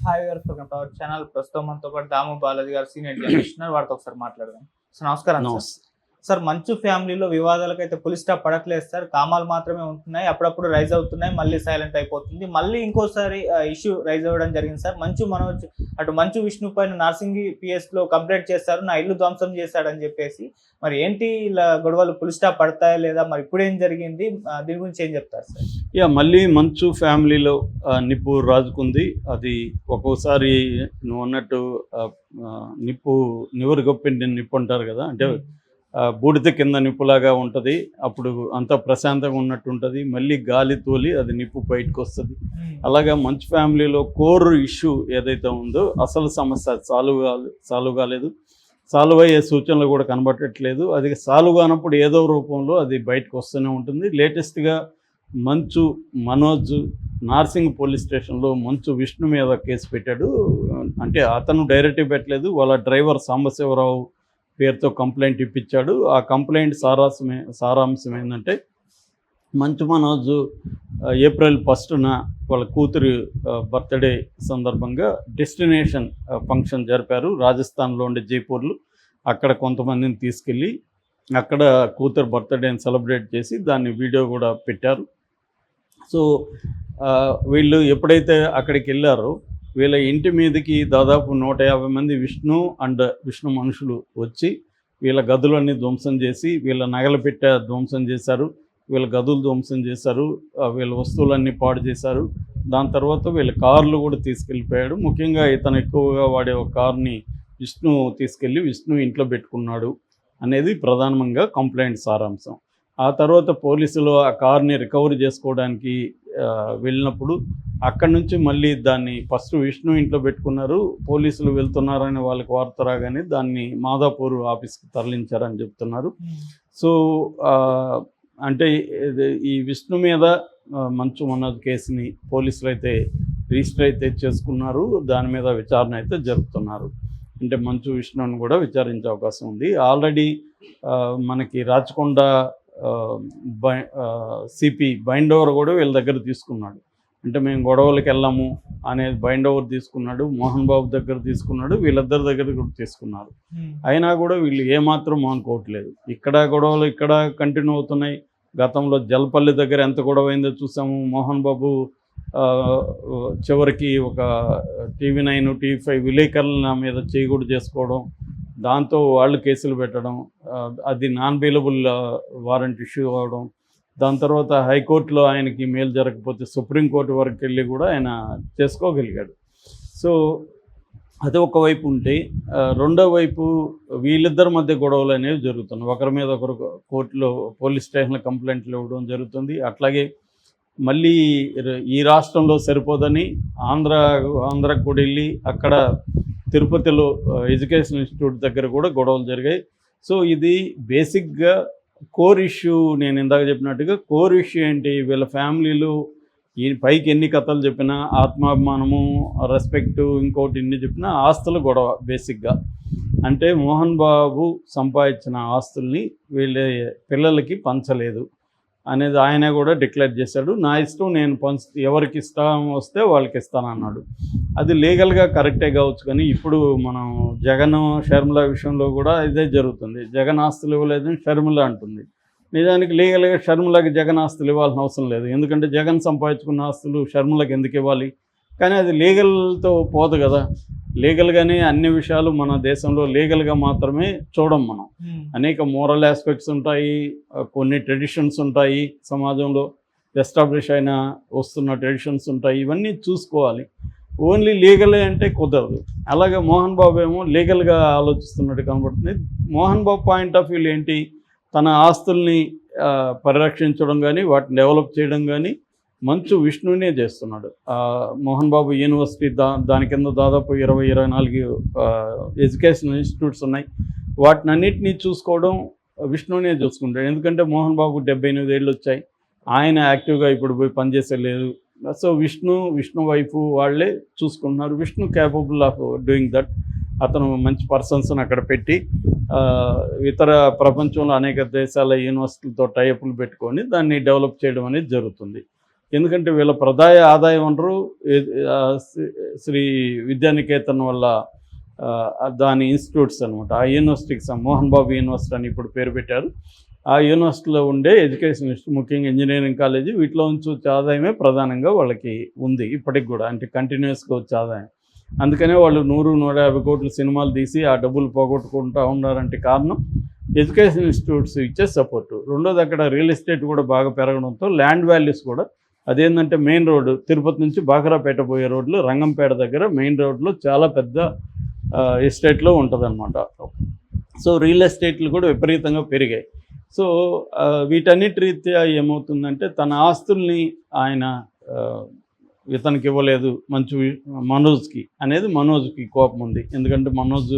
Hi గారు welcome to our channel. ప్రస్తుతం మనతో పాటు దాము బాలాజీ గారు సీనియర్ జర్నలిస్ట్ ఉన్నారు. వారితో ఒకసారి మాట్లాడదాం. సార్ నమస్కారం. సార్ మంచు ఫ్యామిలీలో వివాదాలకైతే పులి స్టాప్ పడట్లేదు సార్. కామాలు మాత్రమే ఉంటున్నాయి, అప్పుడప్పుడు రైజ్ అవుతున్నాయి, మళ్ళీ సైలెంట్ అయిపోతుంది, మళ్ళీ ఇంకోసారి ఇష్యూ రైజ్ అవ్వడం జరిగింది సార్. మంచు మనోజ్ అటు మంచు విష్ణు పైన నార్సింగి పిఎస్ లో కంప్లైంట్ చేశారు, నా ఇల్లు ధ్వంసం చేశాడని చెప్పేసి. మరి ఏంటి ఇలా గొడవలు పులి స్టాప్ పడతాయా లేదా, మరి ఇప్పుడు ఏం జరిగింది, దీని గురించి ఏం చెప్తారు సార్? మళ్ళీ మంచు ఫ్యామిలీలో నిప్పు రాజుకుంది. అది ఒక్కోసారి నువ్వు అన్నట్టు నిప్పు నివరు గొప్పిండి నిప్పు అంటారు కదా, అంటే బూడిద కింద నిప్పులాగా ఉంటుంది. అప్పుడు అంత ప్రశాంతంగా ఉన్నట్టు ఉంటుంది, మళ్ళీ గాలి తోలి అది నిప్పు బయటకు వస్తుంది. అలాగా మంచు ఫ్యామిలీలో కోర్ ఇష్యూ ఏదైతే ఉందో అసలు సమస్య సాల్వ్ కాలేదు, సాల్వ్ అయ్యే సూచనలు కూడా కనబడట్లేదు. అది సాల్వ్ కానప్పుడు ఏదో రూపంలో అది బయటకు వస్తూనే ఉంటుంది. లేటెస్ట్గా మంచు మనోజ్ నార్సింగ్ పోలీస్ స్టేషన్లో మంచు విష్ణు మీద కేసు పెట్టాడు. అంటే అతను డైరెక్ట్గా పెట్టలేదు, వాళ్ళ డ్రైవర్ సాంబశివరావు పేరుతో కంప్లైంట్ ఇప్పించాడు. ఆ కంప్లైంట్ సారాంశం ఏంటంటే, మంచు మనోజ్ ఏప్రిల్ 1న వాళ్ళ కూతురు బర్త్డే సందర్భంగా డెస్టినేషన్ ఫంక్షన్ జరిపారు రాజస్థాన్లో ఉండే జైపూర్లో. అక్కడ కొంతమందిని తీసుకెళ్ళి అక్కడ కూతురు బర్త్డేని సెలబ్రేట్ చేసి దాన్ని వీడియో కూడా పెట్టారు. సో వీళ్ళు ఎప్పుడైతే అక్కడికి వెళ్ళారో వీళ్ళ ఇంటి మీదకి దాదాపు 150 మంది విష్ణు మనుషులు వచ్చి వీళ్ళ గదులన్నీ ధ్వంసం చేసి, వీళ్ళ నగలు పెట్టే ధ్వంసం చేశారు, వీళ్ళ గదులు ధ్వంసం చేశారు, వీళ్ళ వస్తువులన్నీ పాడు చేశారు. దాని తర్వాత వీళ్ళ కార్లు కూడా తీసుకెళ్ళిపోయాడు. ముఖ్యంగా ఇతను ఎక్కువగా వాడే ఒక కార్ని విష్ణు తీసుకెళ్ళి విష్ణు ఇంట్లో పెట్టుకున్నాడు అనేది ప్రధానంగా కంప్లైంట్ సారాంశం. ఆ తర్వాత పోలీసులు ఆ కార్ని రికవరీ చేసుకోవడానికి వెళ్ళినప్పుడు అక్కడి నుంచి మళ్ళీ దాన్ని ఫస్ట్ విష్ణు ఇంట్లో పెట్టుకున్నారు, పోలీసులు వెళ్తున్నారని వాళ్ళకి వార్త రాగానే దాన్ని మాదాపూర్ ఆఫీస్కి తరలించారని చెప్తున్నారు. సో అంటే ఈ విష్ణు మీద మంచు మనోజ్ కేసుని పోలీసులు అయితే రిజిస్టర్ అయితే చేసుకున్నారు, దాని మీద విచారణ అయితే జరుపుతున్నారు. అంటే మంచు విష్ణుని కూడా విచారించే అవకాశం ఉంది. ఆల్రెడీ మనకి రాచకొండ సిపి బైండ్ ఓవర్ కూడా వీళ్ళ దగ్గర తీసుకున్నాడు. అంటే మేము గొడవలకు వెళ్ళాము అనేది బైండ్ ఓవర్ తీసుకున్నాడు, మోహన్ బాబు దగ్గర తీసుకున్నాడు, వీళ్ళిద్దరి దగ్గర కూడా తీసుకున్నారు. అయినా కూడా వీళ్ళు ఏమాత్రం మానుకోవట్లేదు. ఇక్కడ గొడవలు ఇక్కడ కంటిన్యూ అవుతున్నాయి. గతంలో జల్పల్లి దగ్గర ఎంత గొడవ అయిందో చూసాము. మోహన్ బాబు చివరికి ఒక TV9 TV5 విలేకరుల మీద చేయకూడదు చేసుకోవడం, దాంతో వాళ్ళు కేసులు పెట్టడం, అది నాన్ బెయిలబుల్ వారెంట్ ఇష్యూ అవ్వడం, దాని తర్వాత హైకోర్టులో ఆయనకి మేలు జరగకపోతే సుప్రీంకోర్టు వరకు వెళ్ళి కూడా ఆయన చేసుకోగలిగాడు. సో అది ఒకవైపు ఉంటే, రెండో వైపు వీళ్ళిద్దరి మధ్య గొడవలు అనేవి జరుగుతున్నాయి. ఒకరి మీద ఒకరు కోర్టులో పోలీస్ స్టేషన్లో కంప్లైంట్లు ఇవ్వడం జరుగుతుంది. అట్లాగే మళ్ళీ ఈ రాష్ట్రంలో సరిపోదని ఆంధ్రాకు కూడా వెళ్ళి అక్కడ తిరుపతిలో ఎడ్యుకేషన్ ఇన్స్టిట్యూట్ దగ్గర కూడా గొడవలు జరిగాయి. సో ఇది బేసిక్గా కోర్ ఇష్యూ. నేను ఇందాక చెప్పినట్టుగా కోర్ ఇష్యూ ఏంటి, వీళ్ళ ఫ్యామిలీలు ఈ పైకి ఎన్ని కథలు చెప్పినా ఆత్మాభిమానము, రెస్పెక్టు, ఇంకోటి ఎన్ని చెప్పినా ఆస్తుల గొడవ బేసిక్గా. అంటే మోహన్ బాబు సంపాదించిన ఆస్తుల్ని వీళ్ళ పిల్లలకి పంచలేదు అనేది ఆయన కూడా డిక్లేర్ చేశాడు. నా ఇష్టం, నేను ఎవరికి ఇష్టం వస్తే వాళ్ళకి ఇస్తానన్నాడు. అది లీగల్గా కరెక్టే కావచ్చు, కానీ ఇప్పుడు మనం జగన్ షర్మిల విషయంలో కూడా ఇదే జరుగుతుంది. జగన్ ఆస్తులు ఇవ్వలేదని షర్మిల అంటుంది. నిజానికి లీగల్గా షర్మిలకి జగన్ ఆస్తులు ఇవ్వాల్సిన అవసరం లేదు, ఎందుకంటే జగన్ సంపాదించుకున్న ఆస్తులు షర్మిలకి ఎందుకు ఇవ్వాలి? కానీ అది లీగల్తో పోదు కదా. లీగల్గానే అన్ని విషయాలు మన దేశంలో లీగల్గా మాత్రమే చూడం మనం. అనేక మోరల్ ఆస్పెక్ట్స్ ఉంటాయి, కొన్ని ట్రెడిషన్స్ ఉంటాయి, సమాజంలో ఎస్టాబ్లిష్ అయిన వస్తున్న ట్రెడిషన్స్ ఉంటాయి, ఇవన్నీ చూసుకోవాలి. ఓన్లీ లీగలే అంటే కుదరదు. అలాగే మోహన్ బాబు ఏమో లీగల్గా ఆలోచిస్తున్నట్టు కనబడుతుంది. మోహన్ బాబు పాయింట్ ఆఫ్ వ్యూలు ఏంటి, తన ఆస్తుల్ని పరిరక్షించడం కానీ వాటిని డెవలప్ చేయడం కానీ మంచు విష్ణునే చేస్తున్నాడు. మోహన్ బాబు యూనివర్సిటీ దాని కింద దాదాపు 24 ఎడ్యుకేషన్ ఇన్స్టిట్యూట్స్ ఉన్నాయి. వాటిని అన్నింటినీ చూసుకోవడం విష్ణునే చూసుకుంటాడు. ఎందుకంటే మోహన్ బాబు 78 ఏళ్ళు వచ్చాయి, ఆయన యాక్టివ్గా ఇప్పుడు పోయి పనిచేసే లేదు. సో విష్ణు వైఫ్ వాళ్ళే చూసుకుంటున్నారు. Vishnu capable of doing that. అతను మంచి పర్సన్స్ని అక్కడ పెట్టి ఇతర ప్రపంచంలో అనేక దేశాల యూనివర్సిటీలతో టైఅప్లు పెట్టుకొని దాన్ని డెవలప్ చేయడం అనేది జరుగుతుంది. ఎందుకంటే వీళ్ళ ప్రధాన ఆదాయ వనరు శ్రీ విద్యానికేతన్ వల్ల దాని ఇన్స్టిట్యూట్స్ అనమాట. ఆ యూనివర్సిటీకి మోహన్ బాబు యూనివర్సిటీ అని ఇప్పుడు పేరు పెట్టారు. ఆ యూనివర్సిటీలో ఉండే ఎడ్యుకేషన్ ముఖ్యంగా ఇంజనీరింగ్ కాలేజీ వీటిలో నుంచి వచ్చే ఆదాయమే ప్రధానంగా వాళ్ళకి ఉంది ఇప్పటికి కూడా, అంటే కంటిన్యూస్గా వచ్చే ఆదాయం. అందుకనే వాళ్ళు 100-150 కోట్ల సినిమాలు తీసి ఆ డబ్బులు పోగొట్టుకుంటూ ఉన్నారంటే కారణం ఎడ్యుకేషన్ ఇన్స్టిట్యూట్స్ ఇచ్చే సపోర్టు. రెండోది అక్కడ రియల్ ఎస్టేట్ కూడా బాగా పెరగడంతో ల్యాండ్ వాల్యూస్ కూడా, అదేంటంటే మెయిన్ రోడ్డు తిరుపతి నుంచి బాకరాపేట పోయే రోడ్లు రంగంపేట దగ్గర మెయిన్ రోడ్లో చాలా పెద్ద ఎస్టేట్లో ఉంటుందన్నమాట. సో రియల్ ఎస్టేట్లు కూడా విపరీతంగా పెరిగాయి. సో వీటన్నిటి రీత్యా ఏమవుతుందంటే తన ఆస్తుల్ని ఆయన ఇతనికి ఇవ్వలేదు మనోజ్కి అనేది మనోజ్కి కోపం ఉంది. ఎందుకంటే మనోజ్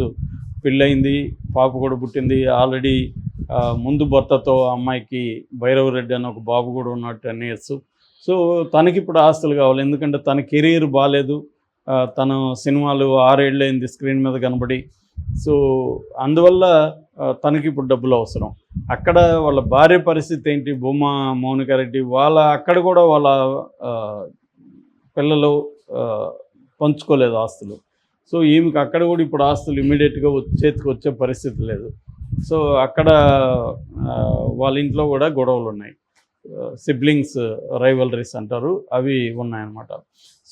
పెళ్ళయింది, పాప కూడా పుట్టింది ఆల్రెడీ. ముందు భర్తతో అమ్మాయికి భైరవరెడ్డి అని ఒక బాబు కూడా ఉన్నాడు 10 years. సో తనకి ఇప్పుడు ఆస్తులు కావాలి, ఎందుకంటే తన కెరీర్ బాగాలేదు. తను సినిమాలు 6 ఏళ్ళు అయింది స్క్రీన్ మీద కనబడి. సో అందువల్ల తనకి ఇప్పుడు డబ్బులు అవసరం. అక్కడ వాళ్ళ భార్య పరిస్థితి ఏంటి, భూమా మౌనికారెడ్డి అక్కడ కూడా వాళ్ళ పిల్లలు పంచుకోలేదు ఆస్తులు. సో ఈమెకి అక్కడ కూడా ఇప్పుడు ఆస్తులు ఇమీడియట్గా చేతికి వచ్చే పరిస్థితి లేదు. సో అక్కడ వాళ్ళ ఇంట్లో కూడా గొడవలు ఉన్నాయి, సిబ్లింగ్స్ రైవలరీస్ అంటారు, అవి ఉన్నాయన్నమాట.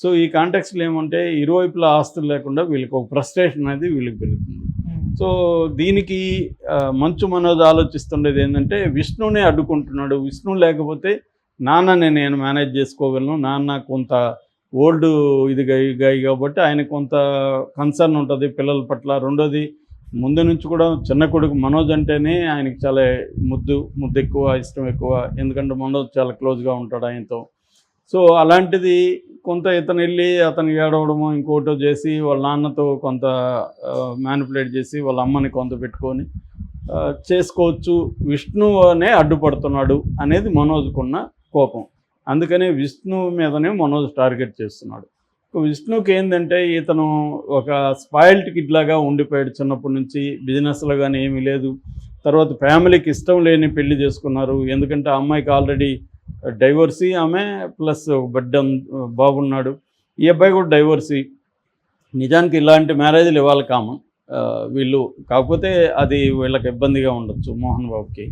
సో ఈ కాంటెక్స్లో ఏమంటే ఇరువైపులా ఆస్తులు లేకుండా వీళ్ళకి ఒక ఫ్రస్ట్రేషన్ అనేది వీళ్ళకి పెరుగుతుంది. సో దీనికి మంచు మనోజ్ ఆలోచిస్తుండేది ఏంటంటే విష్ణునే అడ్డుకుంటున్నాడు. విష్ణు లేకపోతే నాన్నని నేను మేనేజ్ చేసుకోగలను, నాన్న కొంత ఓల్డ్ ఇది గాయ కాబట్టి ఆయన కొంత కన్సర్న్ ఉంటుంది పిల్లల పట్ల. రెండోది ముందు నుంచి కూడా చిన్న కొడుకు మనోజ్ అంటేనే ఆయనకి చాలా ముద్దు ఎక్కువ, ఇష్టం ఎక్కువ, ఎందుకంటే మనోజ్ చాలా క్లోజ్గా ఉంటాడు ఆయనతో. సో అలాంటిది కొంత ఇతను వెళ్ళి అతను ఏడవడము ఇంకోటో చేసి వాళ్ళ నాన్నతో కొంత మ్యానిపులేట్ చేసి వాళ్ళ అమ్మని కొంత పెట్టుకొని చేసుకోవచ్చు, విష్ణునే అడ్డుపడుతున్నాడు అనేది మనోజ్కున్న కోపం. అందుకనే విష్ణు మీదనే మనోజ్ టార్గెట్ చేస్తున్నాడు. విష్ణుకి ఏంటంటే ఇతను ఒక స్పాయిల్డ్ కిడ్ లాగా ఉండిపోయాడు చిన్నప్పటి నుంచి, బిజినెస్లో కానీ ఏమీ లేదు. తర్వాత ఫ్యామిలీకి ఇష్టం లేని పెళ్లి చేసుకున్నారు, ఎందుకంటే ఆ అమ్మాయికి ఆల్రెడీ డైవర్సీ ఆమె, ప్లస్ బిడ్డ బాగున్నాడు. ఈ అబ్బాయి కూడా డైవర్సీ. నిజానికి ఇలాంటి మ్యారేజ్లు ఇవ్వాలి కామన్ వీళ్ళు, కాకపోతే అది వీళ్ళకి ఇబ్బందిగా ఉండొచ్చు మోహన్ బాబుకి.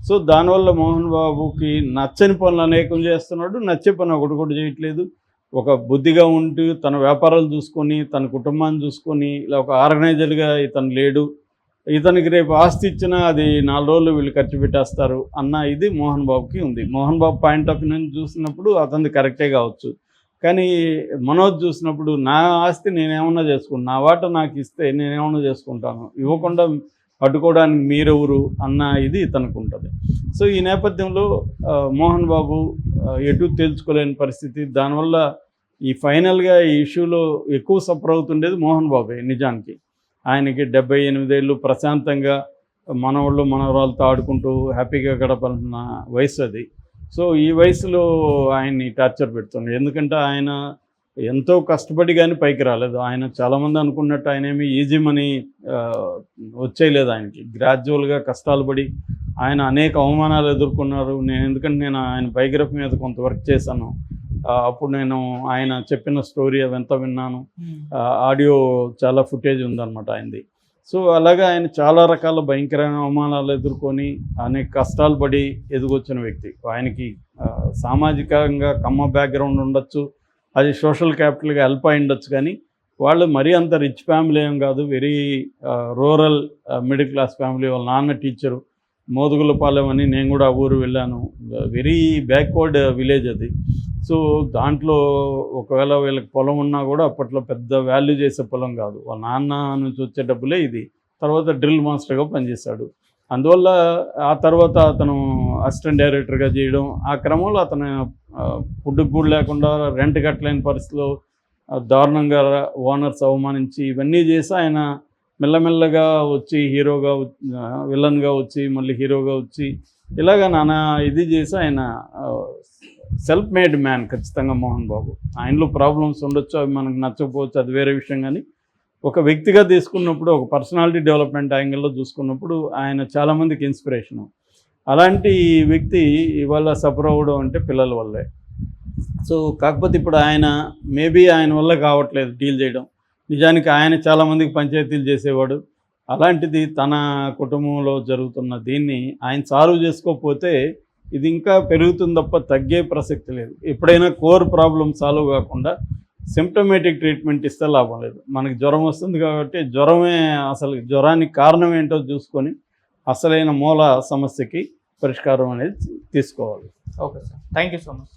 సో దానివల్ల మోహన్ బాబుకి నచ్చని పనులు అనేకం చేస్తున్నాడు, నచ్చే పని ఒకటి కూడా చేయట్లేదు. ఒక బుద్ధిగా ఉంటూ తన వ్యాపారాలు చూసుకొని తన కుటుంబాన్ని చూసుకొని ఇలా ఒక ఆర్గనైజర్గా ఇతను లేడు. ఇతనికి రేపు ఆస్తి ఇచ్చినా అది 4 రోజులు వీళ్ళు ఖర్చు పెట్టేస్తారు అన్న ఇది మోహన్ బాబుకి ఉంది. Mohan Babu point of view నుంచి చూసినప్పుడు అతనిది కరెక్టే కావచ్చు, కానీ మనోజ్ చూసినప్పుడు నా ఆస్తి నేనేమన్నా చేసుకుంటాను, నా వాట నాకు ఇస్తే నేనేమన్నా చేసుకుంటాను, ఇవ్వకుండా అడ్డుకోవడానికి మీరెవరు అన్న ఇది ఇతనికి ఉంటుంది. సో ఈ నేపథ్యంలో మోహన్ బాబు ఎటు తేల్చుకోలేని పరిస్థితి. దానివల్ల ఈ ఫైనల్గా ఈ ఇష్యూలో ఎక్కువ సఫర్ అవుతుండేది మోహన్ బాబే. నిజానికి ఆయనకి 78 ఏళ్ళు ప్రశాంతంగా మనవాళ్ళు మనవరాలతో ఆడుకుంటూ హ్యాపీగా గడపాలన్న వయసు అది. సో ఈ వయసులో ఆయన్ని టార్చర్ పెడుతుంది, ఎందుకంటే ఆయన ఎంతో కష్టపడి కానీ పైకి రాలేదు. ఆయన చాలామంది అనుకున్నట్టు ఆయన ఏమి ఈజీ మనీ వచ్చేయలేదు ఆయనకి. గ్రాడ్యువల్గా కష్టాలు పడి ఆయన అనేక అవమానాలు ఎదుర్కొన్నారు. ఎందుకంటే నేను ఆయన బయోగ్రఫీ మీద కొంత వర్క్ చేశాను, అప్పుడు నేను ఆయన చెప్పిన స్టోరీ అదంతా విన్నాను. ఆడియో చాలా ఫుటేజ్ ఉందన్నమాట ఆయనది. సో అలాగా ఆయన చాలా రకాల భయంకరమైన అవమానాలు ఎదుర్కొని అనేక కష్టాలు పడి ఎదుగొచ్చిన వ్యక్తి. ఆయనకి సామాజికంగా కమ్మ బ్యాక్గ్రౌండ్ ఉండొచ్చు, అది సోషల్ క్యాపిటల్గా హెల్ప్ అయి ఉండొచ్చు, కానీ వాళ్ళు మరీ అంత రిచ్ ఫ్యామిలీ ఏం కాదు, very rural middle class family. వాళ్ళ నాన్న టీచరు, మోదుగులపాలెం అని నేను కూడా ఆ ఊరు వెళ్ళాను, వెరీ బ్యాక్వర్డ్ విలేజ్ అది. సో దాంట్లో ఒకవేళ వీళ్ళకి పొలం ఉన్నా కూడా అప్పట్లో పెద్ద వాల్యూ చేసే పొలం కాదు, వాళ్ళ నాన్న నుంచి వచ్చే డబ్బులే ఇది. తర్వాత డ్రిల్ మాస్టర్గా పనిచేశాడు. అందువల్ల ఆ తర్వాత అతను అసిస్టెంట్ డైరెక్టర్గా చేయడం, ఆ క్రమంలో అతను ఫుడ్కి కూడా లేకుండా రెంట్ కట్టలేని పరిస్థితిలో దారుణంగా ఓనర్స్ అవమానించి ఇవన్నీ చేసి ఆయన మెల్లమెల్లగా వచ్చి హీరోగా, విలన్గా వచ్చి మళ్ళీ హీరోగా వచ్చి ఇలాగా నానా ఇది చేసి ఆయన సెల్ఫ్ మేడ్ మ్యాన్ ఖచ్చితంగా మోహన్ బాబు. ఆయనలో ప్రాబ్లమ్స్ ఉండొచ్చు, అవి మనకు నచ్చకపోవచ్చు, అది వేరే విషయం. కానీ ఒక వ్యక్తిగా తీసుకున్నప్పుడు, ఒక పర్సనాలిటీ డెవలప్మెంట్ యాంగిల్లో చూసుకున్నప్పుడు ఆయన చాలామందికి ఇన్స్పిరేషను. అలాంటి వ్యక్తి ఇవాళ సఫర్ అవ్వడం అంటే పిల్లల వల్లే. సో కాకపోతే ఇప్పుడు ఆయన మేబీ ఆయన వల్ల కావట్లేదు డీల్ చేయడం. నిజానికి ఆయన చాలామందికి పంచాయతీలు చేసేవాడు. అలాంటిది తన కుటుంబంలో జరుగుతున్న దీన్ని ఆయన సాల్వ్ చేసుకోకపోతే ఇది ఇంకా పెరుగుతుంది తప్ప తగ్గే ప్రసక్తి లేదు. ఎప్పుడైనా కోర్ ప్రాబ్లం సాల్వ్ కాకుండా సిమ్టమేటిక్ ట్రీట్మెంట్ ఇస్తే లాభం లేదు. మనకి జ్వరం వస్తుంది కాబట్టి జ్వరమే అసలు జ్వరానికి కారణం ఏంటో చూసుకొని అసలైన మూల సమస్యకి పరిష్కారం అనేది తీసుకోవాలి. Okay sir, thank you so much.